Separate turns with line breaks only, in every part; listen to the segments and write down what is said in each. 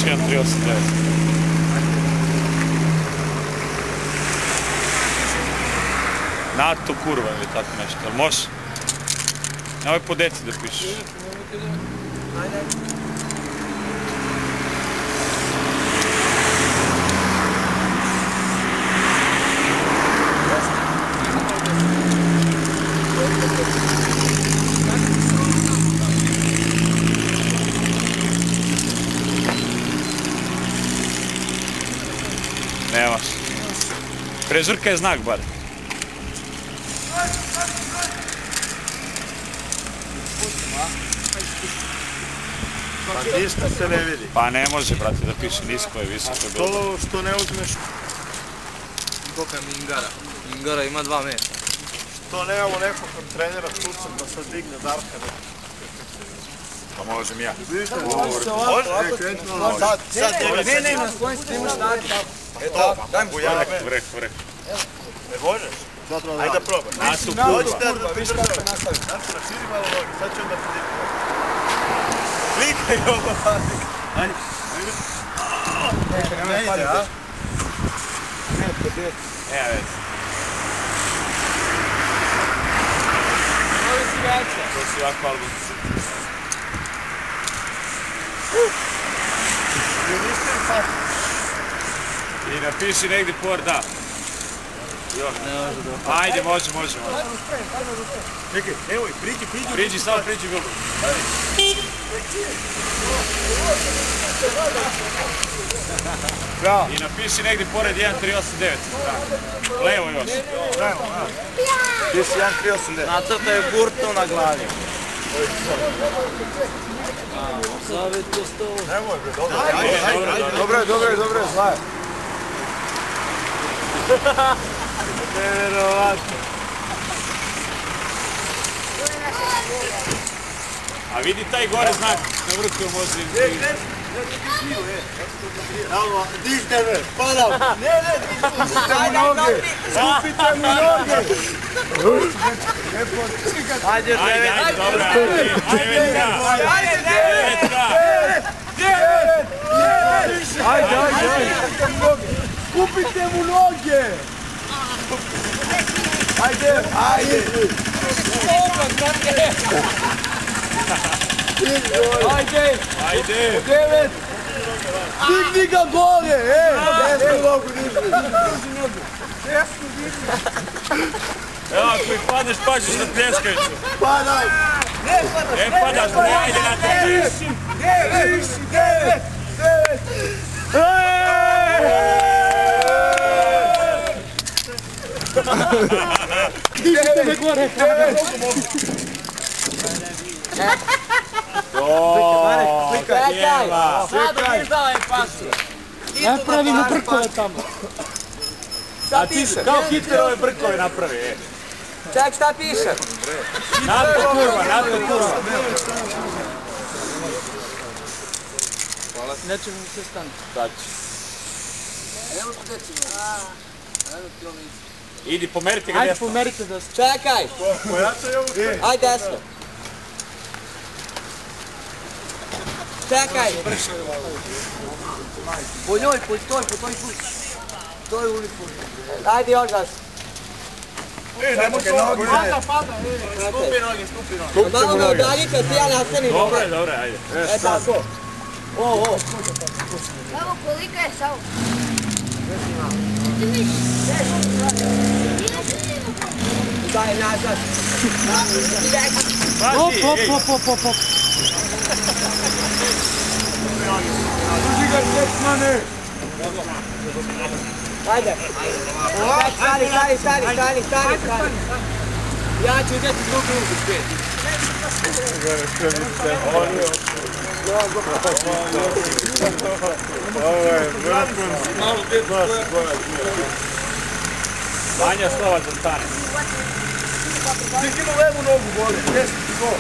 1389. NATO kurva ili tako nešto, ali može? Nemoj po deci da pišeš. Nemaš. Prežurka je znak bar.
Pa ništa se ne vidi.
Pa ne može, brate, da piše nisko je, visoko je bilo.
To što ne uzmeš...
Koliko je Mingara? Mingara ima 2 metra.
Što nemamo nekog trenera tucem da se digne Darka.
Pa možem ja.
Može? Sad
Ne, na svojim stimu štati.
Eto, daj mu ja.
Vrek.
Ne možeš? Ajde da probaj. Dođite da pišete. Raširi malo noge, sad ću onda ti digne. Klikaj ovo, Patrik. Ajde. Ne ide, a?
Evo već.
Ovo si veća.
To su jako album. I napiši negdje por da. Ajde, može.
Čekaj, evo i priđi.
Samo priđi bilo. I napiši negdje pored 1389. Levo još.
Ti si 1389.
Nacrta je burtu na glavi. Savjet je stovo.
Nemoj bre, dobro je, zvaj. Nevjerovatno.
A vidi taj gore znak, na vrhu može...
Evo, dižite me, padam. Ne, skupite mu noge.
Ajde,
dobro,
Ajde. Skupite mu noge. Ajde.
Ajde.
9. Digni ga gore, desnu nogu dižni.
Evo, ako ih padneš, pađeš na pljeskavicu.
Padaj.
Padaš, ne, ajde na te.
9. Dižite me gore.
Čekaj! Sad ubizavaj pasu.
Napravimo brkove tamo.
Šta piše?
Kao Hitlerove brkove napravi,
Ček, šta piše?
NATO kurva.
Nećemo mi se stane.
Daći.
Evo što decimo. Evo ti ovo ići.
Idi, pomerite ga
Ajde,
desno.
pomerite desno. Čekaj!
Pojačaj ovu.
Ajde desno. Čekaj! Po njoj, po toj put. To je uniform. Ajde još gas. Pada. Skupi noge. Malo me udaljite, ti ja nastanim.
Dobre, ajde.
E tako. Evo
kolika je samo.
Daj nazad.
Hop.
Drži ga Stefane.
Ajde. Stani. Ja ću ideti drugu ruku spet.
Ovo je
Vanja slova da stane.
Digni mu levu nogu gore, desni ti go.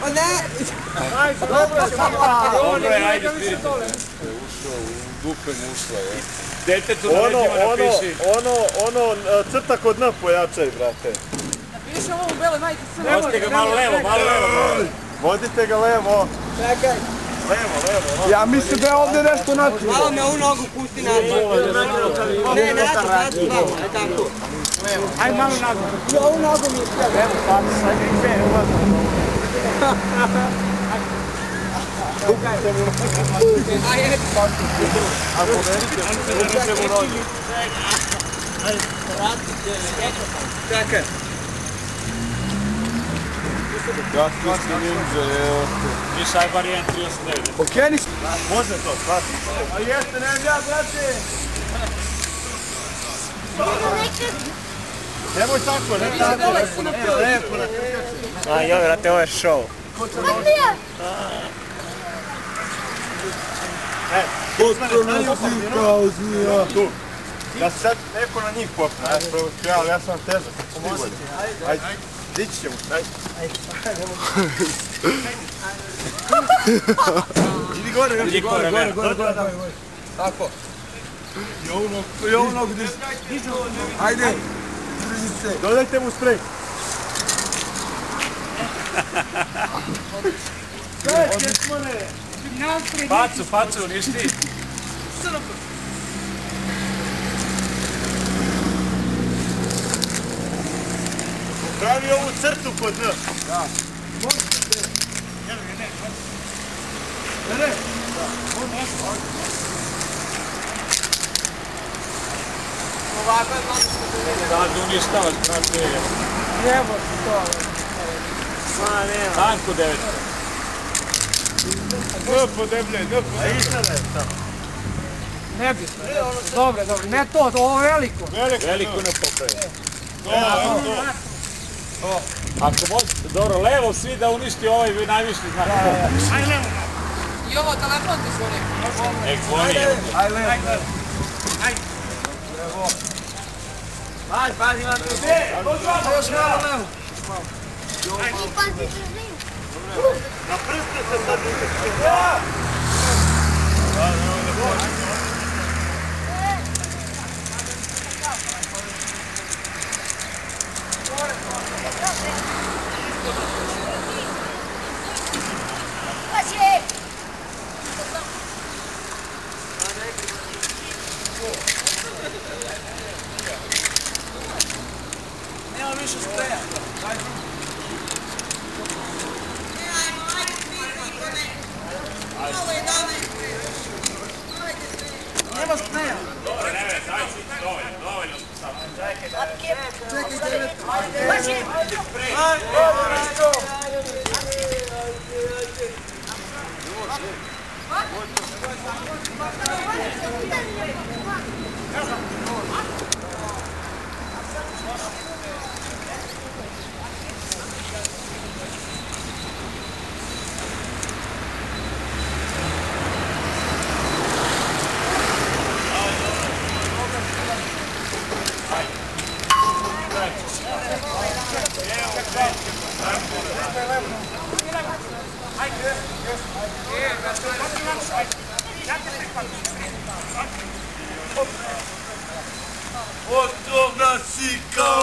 Pa ne!
Dobro je, ajde, spirite.
Ušao, u dupe mu ušla, je.
Detetu na leđima napiši.
Ono, crta kod N pojačaj, brate.
Napiši ovo u beloj majici.
Vodite ga malo levo.
Vodite ga levo.
Čekaj.
Levo.
Ja mislim da je ovdje nešto načivo.
Malo me u nogu pusti nazad. Ne, nazad, malo, aj tako.
Aj malo nazad.
I ovu nogu mi je htjela.
Evo, sad igre, ulazno.
Ajde. Čekaj.
Gastinski ninja je...
Niš, aj bar 1.39.
Okeni su.
Može to, stvarno.
A jeste, ne ja, brate.
Nemoj tako, ne tako. Lepo na krkače.
A joj, brate, ovo je show.
Potpuno kao zmija. Tu. Da se sad neko na njih popne. Ajde, prvo ja sam težak. Ajde, dići ćemo. Ajde. Idi gore.
Tako. I ovu nogu drži. Ajde. Drži se.
Dodajte mu sprej.
Facu, ništi.
Pravi ovu crtu pod N.
Da.
Da, da uništavaš, brate.
Jebo to. Ma, nema.
Tanku 9.
Dpo deblje.
A išta je tamo.
Nebitno. Dobre, ne to, ovo veliko.
Veliko ne popravi. Ako možete, dobro, levo svi da uništi ovaj najviši znak.
Aj levo. I ovo telefon ti zvoni.
Nek zvoni.
Aj levo.
Aj.
Levo.
Pazi, imam tu.
Još malo levo.
Na prste se sad ide.
Nema više spreja. Nema spreja.
Dobro, ne već, daj si, dovoljno smo sad.
Otrovna si kao